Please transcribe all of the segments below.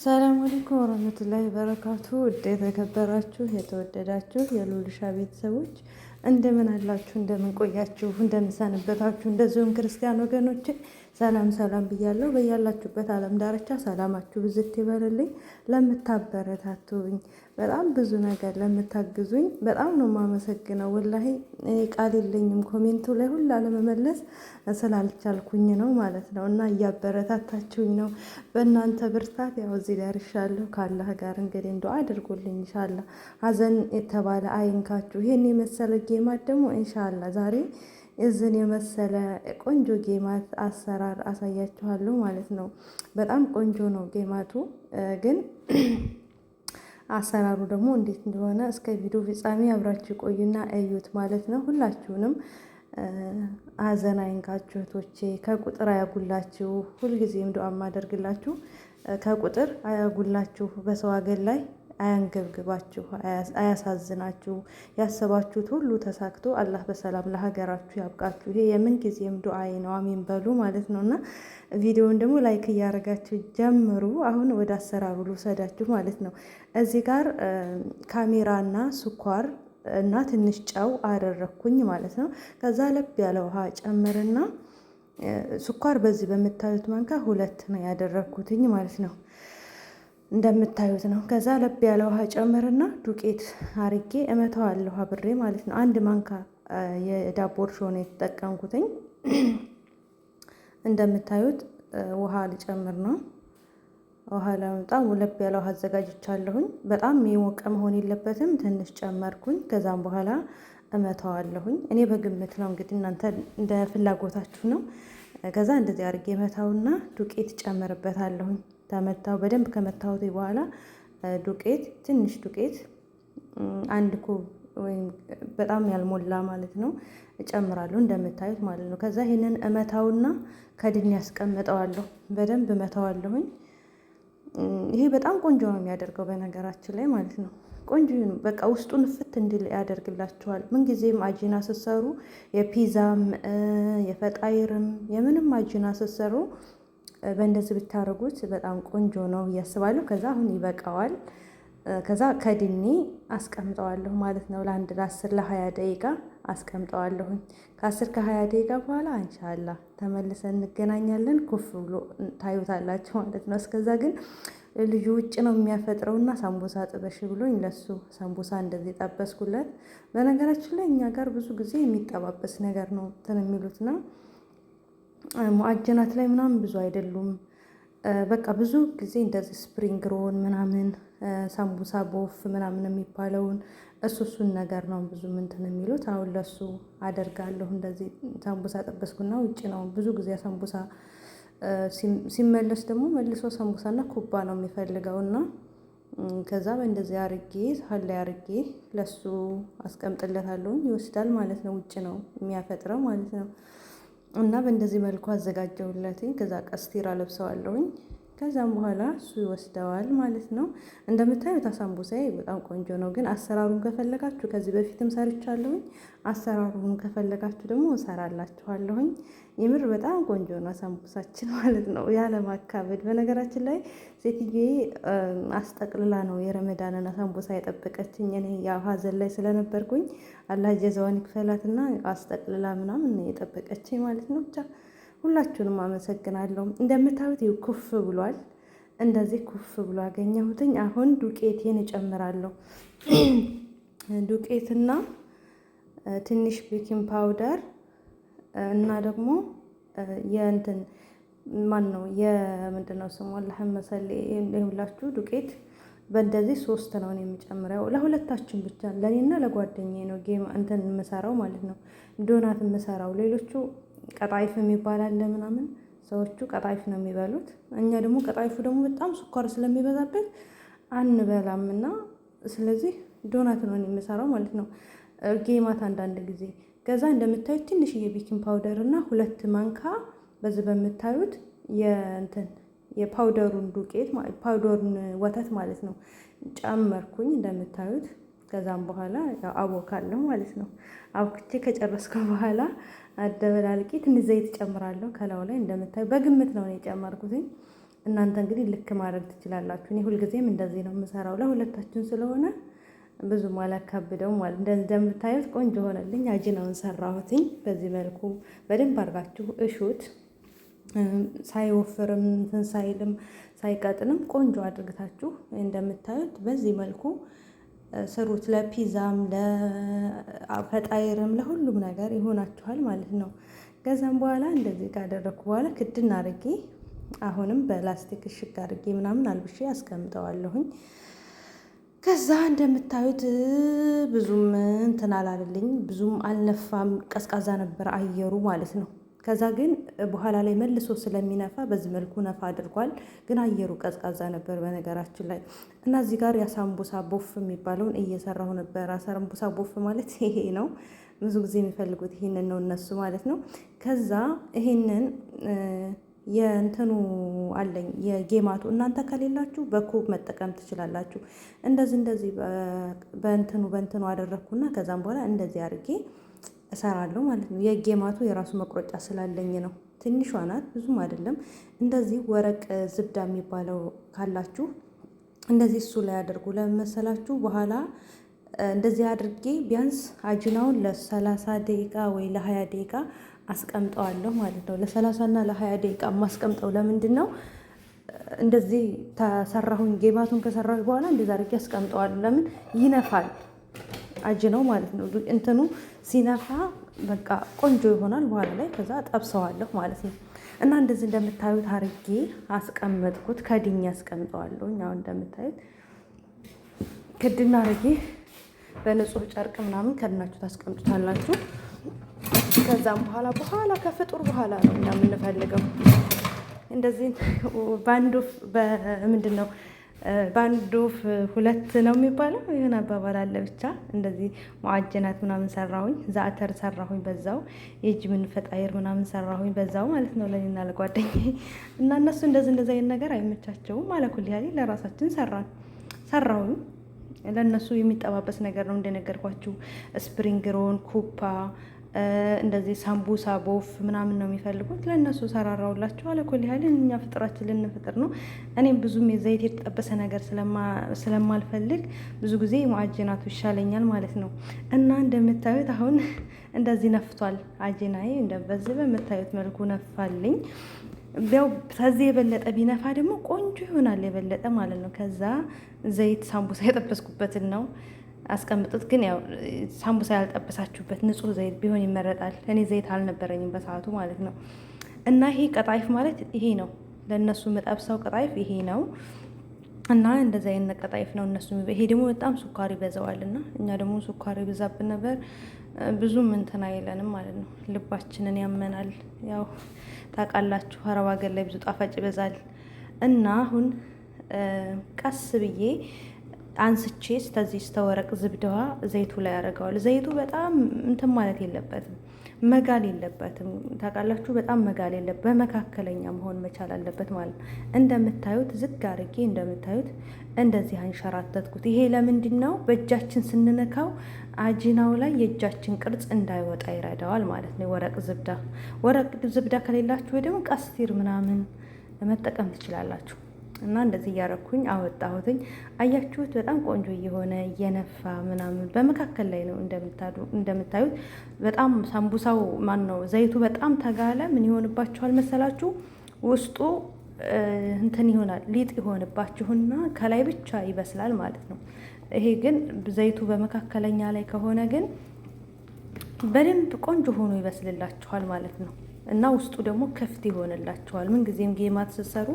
ሰላም አለይኩም ወራህመቱላሂ ወበረካቱ። ውድ የተከበራችሁ የተወደዳችሁ የሉልሻ ቤተሰቦች እንደምን አላችሁ? እንደምን ቆያችሁ? እንደምን ሰነበታችሁ? እንደዚሁም ክርስቲያን ወገኖቼ ሰላም ሰላም ብያለሁ። በያላችሁበት ዓለም ዳርቻ ሰላማችሁ ብዝት ይበልልኝ። ለምታበረታቱኝ በጣም ብዙ ነገር ለምታግዙኝ በጣም ነው የማመሰግነው። ወላሂ እኔ ቃል የለኝም ኮሜንቱ ላይ ሁላ ለመመለስ ስላልቻልኩኝ ነው ማለት ነው። እና እያበረታታችሁኝ ነው። በእናንተ ብርታት ያው እዚህ ደርሻለሁ። ካላህ ጋር እንግዲህ እንደው አድርጎልኝ ኢንሻአላህ ሀዘን የተባለ አይንካችሁ። ይሄን የመሰለ ጌማት ደግሞ ኢንሻአላህ ዛሬ እዝን የመሰለ ቆንጆ ጌማት አሰራር አሳያችኋለሁ ማለት ነው። በጣም ቆንጆ ነው ጌማቱ ግን አሰራሩ ደግሞ እንዴት እንደሆነ እስከ ቪዲዮ ፍጻሜ አብራችሁ ቆዩና እዩት ማለት ነው። ሁላችሁንም ሀዘን አይንካችሁ እህቶቼ፣ ከቁጥር አያጉላችሁ። ሁልጊዜም ዱዓ ማደርግላችሁ ከቁጥር አያጉላችሁ፣ በሰው ሀገር ላይ አያንገብግባችሁ፣ አያሳዝናችሁ። ያሰባችሁት ሁሉ ተሳክቶ አላህ በሰላም ለሀገራችሁ ያብቃችሁ። ይሄ የምን ጊዜም ዱዓዬ ነው። አሚን በሉ ማለት ነው። እና ቪዲዮውን ደግሞ ላይክ እያደረጋችሁ ጀምሩ። አሁን ወደ አሰራሩ ልውሰዳችሁ ማለት ነው። እዚህ ጋር ካሜራና ስኳር እና ትንሽ ጨው አደረኩኝ ማለት ነው። ከዛ ለብ ያለ ውሃ ጨምርና ስኳር በዚህ በምታዩት ማንካ 2 ነው ያደረኩትኝ ማለት ነው። እንደምታዩት ነው። ከዛ ለብ ያለ ውሃ ጨምርና ዱቄት አርጌ እመታዋለሁ አብሬ ማለት ነው። 1 ማንካ የዳቦ እርሾ ነው የተጠቀምኩትኝ። እንደምታዩት ውሃ ልጨምር ነው። ውሃ ለመምጣት ለብ ያለ ውሃ አዘጋጅቻለሁኝ። በጣም የሞቀ መሆን የለበትም። ትንሽ ጨመርኩኝ። ከዛም በኋላ እመታዋለሁኝ። እኔ በግምት ነው እንግዲህ እናንተ እንደ ፍላጎታችሁ ነው። ከዛ እንደዚህ አርጌ መታውና ዱቄት ጨምርበታለሁኝ። ተመታው በደንብ ከመታሁት በኋላ ዱቄት ትንሽ ዱቄት 1 ኩብ ወይም በጣም ያልሞላ ማለት ነው እጨምራለሁ እንደምታዩት ማለት ነው። ከዛ ይሄንን እመታውና ከድን ያስቀምጠዋለሁ። በደንብ እመታዋለሁኝ። ይሄ በጣም ቆንጆ ነው የሚያደርገው በነገራችን ላይ ማለት ነው። ቆንጆ ነው በቃ ውስጡን ፍት እንዲል ያደርግላችኋል። ምንጊዜም አጂና ስትሰሩ የፒዛም የፈጣይርም የምንም አጂና ስትሰሩ በእንደዚህ ብታረጉት በጣም ቆንጆ ነው እያስባለሁ። ከዛ አሁን ይበቃዋል። ከዛ ከድኔ አስቀምጠዋለሁ ማለት ነው። ለአንድ ለ10 ለ20 ደቂቃ አስቀምጠዋለሁኝ። ከ10 ከ20 ደቂቃ በኋላ ኢንሻአላህ ተመልሰን እንገናኛለን። ኩፍ ብሎ ታዩታላችሁ ማለት ነው። እስከዛ ግን ልጁ ውጭ ነው የሚያፈጥረውና ሳምቡሳ ጥበሽ ብሎኝ ለሱ ሳምቡሳ እንደዚህ ጠበስኩለት። በነገራችን ላይ እኛ ጋር ብዙ ጊዜ የሚጠባበስ ነገር ነው እንትን የሚሉትና ሙአጀናት ላይ ምናምን ብዙ አይደሉም። በቃ ብዙ ጊዜ እንደዚህ ስፕሪንግ ሮል ምናምን ሳምቡሳ ቦፍ ምናምን የሚባለውን እሱን ነገር ነው ብዙ እንትን የሚሉት። አሁን ለሱ አደርጋለሁ እንደዚህ ሳምቡሳ ጠበስኩና ውጭ ነው ብዙ ጊዜ ሳምቡሳ ሲመለስ ደግሞ መልሶ ሳምቡሳና ኩባ ነው የሚፈልገውና ከዛ በእንደዚህ አርጌ ሳህን ላይ አርጌ ለሱ አስቀምጥለታለሁ። ይወስዳል ማለት ነው። ውጭ ነው የሚያፈጥረው ማለት ነው። እና በእንደዚህ መልኩ አዘጋጀውለትኝ። ከዛ ቀስቲራ ለብሰዋለሁኝ። ከዛም በኋላ እሱ ይወስደዋል ማለት ነው። እንደምታዩት ሳምቡሳዬ በጣም ቆንጆ ነው። ግን አሰራሩን ከፈለጋችሁ ከዚህ በፊትም ሰርቻለሁኝ። አሰራሩን ከፈለጋችሁ ደግሞ እሰራላችኋለሁኝ። የምር በጣም ቆንጆ ነው ሳምቡሳችን ማለት ነው፣ ያለ ማካበድ። በነገራችን ላይ ሴትዬ አስጠቅልላ ነው የረመዳንን ሳምቡሳ የጠበቀችኝ። እኔ ያው ሀዘን ላይ ስለነበርኩኝ አላህ ጀዛዋን ይክፈላትና አስጠቅልላ ምናምን የጠበቀችኝ ማለት ነው። ብቻ ሁላችሁንም አመሰግናለሁ። እንደምታዩት ኩፍ ብሏል። እንደዚህ ኩፍ ብሎ አገኘሁትኝ። አሁን ዱቄቴን እጨምራለሁ። ዱቄትና ትንሽ ቤኪንግ ፓውደር እና ደግሞ የእንትን ማን ነው የምንድነው ስሙ አላህ መሰለ ይሁላችሁ። ዱቄት በእንደዚህ 3 ነው የሚጨምረው። ለሁለታችን ብቻ ለኔና ለጓደኛዬ ነው ጌም እንትን የምሰራው ማለት ነው። ዶናት የምሰራው ሌሎቹ ቀጣይፍ የሚባል አለ ምናምን ሰዎቹ ቀጣይፍ ነው የሚበሉት። እኛ ደግሞ ቀጣይፉ ደግሞ በጣም ስኳር ስለሚበዛበት አንበላምና ስለዚህ ዶናት ነው የምሰራው ማለት ነው። ጌማት አንዳንድ ጊዜ ከዛ እንደምታዩት ትንሽዬ ቤኪንግ ፓውደር እና 2 ማንካ በዚህ በምታዩት የእንትን የፓውደሩን ዱቄት ፓውደሩን ወተት ማለት ነው ጨመርኩኝ እንደምታዩት። ከዛም በኋላ ያው አቦካለሁ ማለት ነው። አብክቼ ከጨረስኩ በኋላ አደበላልቄ ትንሽ ዘይት ጨምራለሁ ከላዩ ላይ እንደምታዩ በግምት ነው የጨመርኩትኝ። እናንተ እንግዲህ ልክ ማድረግ ትችላላችሁ። እኔ ሁልጊዜም እንደዚህ ነው የምሰራው ለሁለታችን ስለሆነ ብዙም አላካብደውም ማለት እንደምታዩት ቆንጆ ሆነልኝ። አጅናውን ሰራሁትኝ። በዚህ መልኩ በደንብ አድርጋችሁ እሹት። ሳይወፍርም እንትን ሳይልም ሳይቀጥንም ቆንጆ አድርግታችሁ እንደምታዩት በዚህ መልኩ ስሩት። ለፒዛም ለፈጣይርም ለሁሉም ነገር ይሆናችኋል ማለት ነው። ከዛም በኋላ እንደዚህ ካደረኩ በኋላ ክድን አድርጌ አሁንም በላስቲክ እሽግ አድርጌ ምናምን አልብሼ አስቀምጠዋለሁኝ። ከዛ እንደምታዩት ብዙም እንትን አላለልኝ፣ ብዙም አልነፋም። ቀዝቃዛ ነበር አየሩ ማለት ነው። ከዛ ግን በኋላ ላይ መልሶ ስለሚነፋ በዚህ መልኩ ነፋ አድርጓል። ግን አየሩ ቀዝቃዛ ነበር በነገራችን ላይ እና እዚህ ጋር የሳምቡሳ ቦፍ የሚባለውን እየሰራሁ ነበር። ሳምቡሳ ቦፍ ማለት ይሄ ነው። ብዙ ጊዜ የሚፈልጉት ይሄንን ነው እነሱ ማለት ነው። ከዛ ይሄንን የእንትኑ አለኝ የጌማቱ እናንተ ከሌላችሁ በኮብ መጠቀም ትችላላችሁ። እንደዚህ በእንትኑ አደረግኩና ከዛም በኋላ እንደዚህ አድርጌ እሰራለሁ ማለት ነው። የጌማቱ የራሱ መቁረጫ ስላለኝ ነው። ትንሿ ናት፣ ብዙም አይደለም። እንደዚህ ወረቅ ዝብዳ የሚባለው ካላችሁ እንደዚህ እሱ ላይ አድርጉ። ለመሰላችሁ በኋላ እንደዚህ አድርጌ ቢያንስ አጅናውን ለ30 ደቂቃ ወይ ለ20 ደቂቃ አስቀምጠዋለሁ ማለት ነው። ለ30 እና ለ20 ደቂቃ የማስቀምጠው ለምንድን ነው? እንደዚህ ተሰራሁኝ ጌማቱን ከሰራሁ በኋላ እንደዛ አድርጌ አስቀምጠዋለሁ። ለምን ይነፋል አጅናው ማለት ነው። እንትኑ ሲነፋ በቃ ቆንጆ ይሆናል በኋላ ላይ። ከዛ ጠብሰዋለሁ ማለት ነው። እና እንደዚህ እንደምታዩት አርጌ አስቀመጥኩት። ከድኛ አስቀምጠዋለሁ። አሁን እንደምታዩት ክድና አርጌ በንጹህ ጨርቅ ምናምን ከድናችሁ ታስቀምጡታላችሁ። ከዛም በኋላ ከፍጡር በኋላ ነው እኛ የምንፈልገው እንደዚህ ባንዶፍ ምንድን ነው ባንዶፍ ሁለት ነው የሚባለው ይሄን አባባል አለ። ብቻ እንደዚህ ሙዓጀናት ምናምን ሰራሁኝ፣ ዛተር ሰራሁኝ በዛው፣ የጅምን ፈጣይር ምናምን ሰራሁኝ በዛው ማለት ነው ለኔና ለጓደኛዬ። እና እነሱ እንደዚህ አይነት ነገር አይመቻቸውም ማለኩል ያሊ ለራሳችን ሰራሁኝ። ለነሱ የሚጠባበስ ነገር ነው እንደነገርኳችሁ። ስፕሪንግ ሮን ኩፓ እንደዚህ ሳምቡሳ ቦፍ ምናምን ነው የሚፈልጉት። ለእነሱ ሰራራውላቸው አለኮል ያህልን እኛ ፍጥራችን ልንፍጥር ነው። እኔም ብዙም የዘይት የተጠበሰ ነገር ስለማልፈልግ ብዙ ጊዜ ሙዓጀናቱ ይሻለኛል ማለት ነው። እና እንደምታዩት አሁን እንደዚህ ነፍቷል አጅናዬ። በዚህ በምታዩት መልኩ ነፋልኝ። ያው ከዚህ የበለጠ ቢነፋ ደግሞ ቆንጆ ይሆናል የበለጠ ማለት ነው። ከዛ ዘይት ሳምቡሳ የጠበስኩበትን ነው አስቀምጡት። ግን ያው ሳምቡሳ ያልጠበሳችሁበት ንጹህ ዘይት ቢሆን ይመረጣል። እኔ ዘይት አልነበረኝም በሰዓቱ ማለት ነው። እና ይሄ ቀጣይፍ ማለት ይሄ ነው። ለእነሱ መጠብሰው ቀጣይፍ ይሄ ነው። እና እንደዚህ አይነት ቀጣይፍ ነው እነሱ። ይሄ ደግሞ በጣም ሱኳር ይበዛዋል እና እኛ ደግሞ ሱኳር ይበዛብን ነበር። ብዙም እንትን አይለንም ማለት ነው። ልባችንን ያመናል። ያው ታውቃላችሁ አረብ ሀገር ላይ ብዙ ጣፋጭ ይበዛል። እና አሁን ቀስ ብዬ አንስቼ እስከዚህ ስተወረቅ ዝብደዋ ዘይቱ ላይ ያደርገዋል። ዘይቱ በጣም እንትን ማለት የለበትም፣ መጋል የለበትም። ታውቃላችሁ በጣም መጋል የለበት፣ በመካከለኛ መሆን መቻል አለበት ማለት ነው። እንደምታዩት ዝግ አድርጌ እንደምታዩት እንደዚህ አንሸራተትኩት። ይሄ ለምንድን ነው? በእጃችን ስንነካው አጂናው ላይ የእጃችን ቅርጽ እንዳይወጣ ይረዳዋል ማለት ነው። ወረቅ ዝብዳ ከሌላችሁ ወይ ደግሞ ቀስቲር ምናምን መጠቀም ትችላላችሁ። እና እንደዚህ እያረኩኝ አወጣሁትኝ። አያችሁት? በጣም ቆንጆ እየሆነ እየነፋ ምናምን በመካከል ላይ ነው እንደምታዩት። በጣም ሳምቡሳው ነው ዘይቱ በጣም ተጋለ። ምን ይሆንባችኋል መሰላችሁ? ውስጡ እንትን ይሆናል ሊጥ ይሆንባችሁና ከላይ ብቻ ይበስላል ማለት ነው። ይሄ ግን ዘይቱ በመካከለኛ ላይ ከሆነ ግን በደንብ ቆንጆ ሆኖ ይበስልላችኋል ማለት ነው። እና ውስጡ ደግሞ ክፍት ይሆንላችኋል። ምን ጊዜም ጌማት ስትሰሩ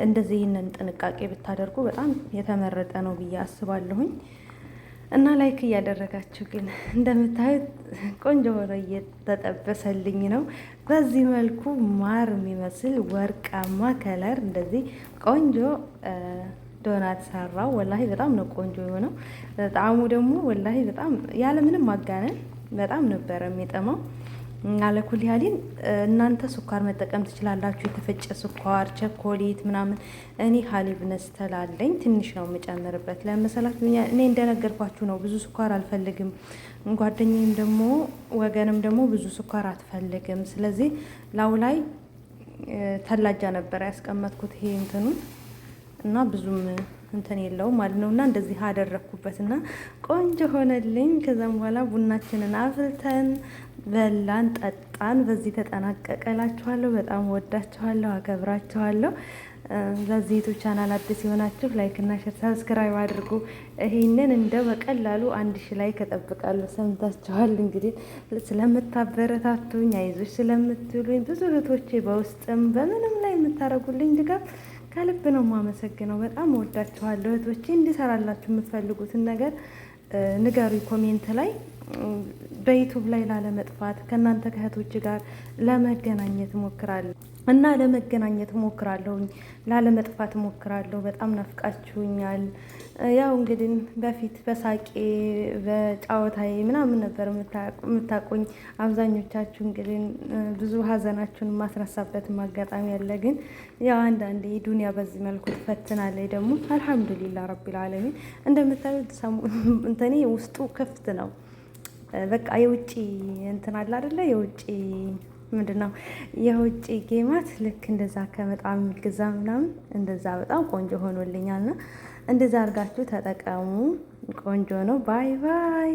እንደዚህ ይህንን ጥንቃቄ ብታደርጉ በጣም የተመረጠ ነው ብዬ አስባለሁኝ። እና ላይክ እያደረጋችሁ ግን እንደምታዩት ቆንጆ ሆኖ እየተጠበሰልኝ ነው። በዚህ መልኩ ማር የሚመስል ወርቃማ ከለር እንደዚህ ቆንጆ ዶናት ሰራው። ወላሂ በጣም ነው ቆንጆ የሆነው። ጣዕሙ ደግሞ ወላሂ በጣም ያለምንም ማጋነን በጣም ነበረ የሚጠማው። አለኩል ያሊን እናንተ ስኳር መጠቀም ትችላላችሁ። የተፈጨ ስኳር፣ ቸኮሌት ምናምን። እኔ ሀሊብ ነስተል አለኝ ትንሽ ነው የምጨምርበት። ለመሰላችሁ እኔ እንደነገርኳችሁ ነው፣ ብዙ ስኳር አልፈልግም። ጓደኛዬም ደግሞ ወገንም ደግሞ ብዙ ስኳር አትፈልግም። ስለዚህ ላው ላይ ተላጃ ነበር ያስቀመጥኩት ይሄ እንትኑን እና ብዙም እንትን የለውም ማለት ነው። እና እንደዚህ አደረግኩበት እና ቆንጆ ሆነልኝ። ከዛም በኋላ ቡናችንን አፍልተን በላን ጠጣን። በዚህ ተጠናቀቀላችኋለሁ። በጣም ወዳችኋለሁ፣ አከብራችኋለሁ። ለዚህ ዩቱብ ቻናል አዲስ የሆናችሁ ላይክ እና ሼር ሰብስክራይብ አድርጉ። ይሄንን እንደ በቀላሉ 1000 ላይክ እጠብቃለሁ። ሰምታችኋል እንግዲህ ስለምታበረታቱኝ፣ አይዞች ስለምትሉኝ ብዙ እህቶቼ በውስጥም በምንም ላይ የምታደርጉልኝ ድጋፍ ከልብ ነው የማመሰግነው። በጣም ወዳችኋለሁ እህቶቼ። እንዲሰራላችሁ የምትፈልጉትን ነገር ንገሩ ኮሜንት ላይ። በዩቱብ ላይ ላለመጥፋት ከእናንተ ከእህቶች ጋር ለመገናኘት እሞክራለሁ እና ላለመጥፋት እሞክራለሁ። በጣም ናፍቃችሁኛል። ያው እንግዲህ በፊት በሳቄ በጫወታዬ ምናምን ነበር የምታውቁኝ አብዛኞቻችሁ። እንግዲህ ብዙ ሀዘናችሁን የማስረሳበትም አጋጣሚ ያለ፣ ግን ያው አንዳንዴ ዱንያ በዚህ መልኩ ትፈትናለች። ደግሞ አልሐምዱሊላህ ረቢል ዓለሚን እንደምታዩት እንትኔ ውስጡ ክፍት ነው። በቃ የውጭ እንትን አለ አይደለ? የውጭ ምንድን ነው የውጭ ጌማት ልክ እንደዛ ከመጣም የሚገዛ ምናምን እንደዛ በጣም ቆንጆ ሆኖልኛልና እንደዛ አድርጋችሁ ተጠቀሙ። ቆንጆ ነው። ባይ ባይ።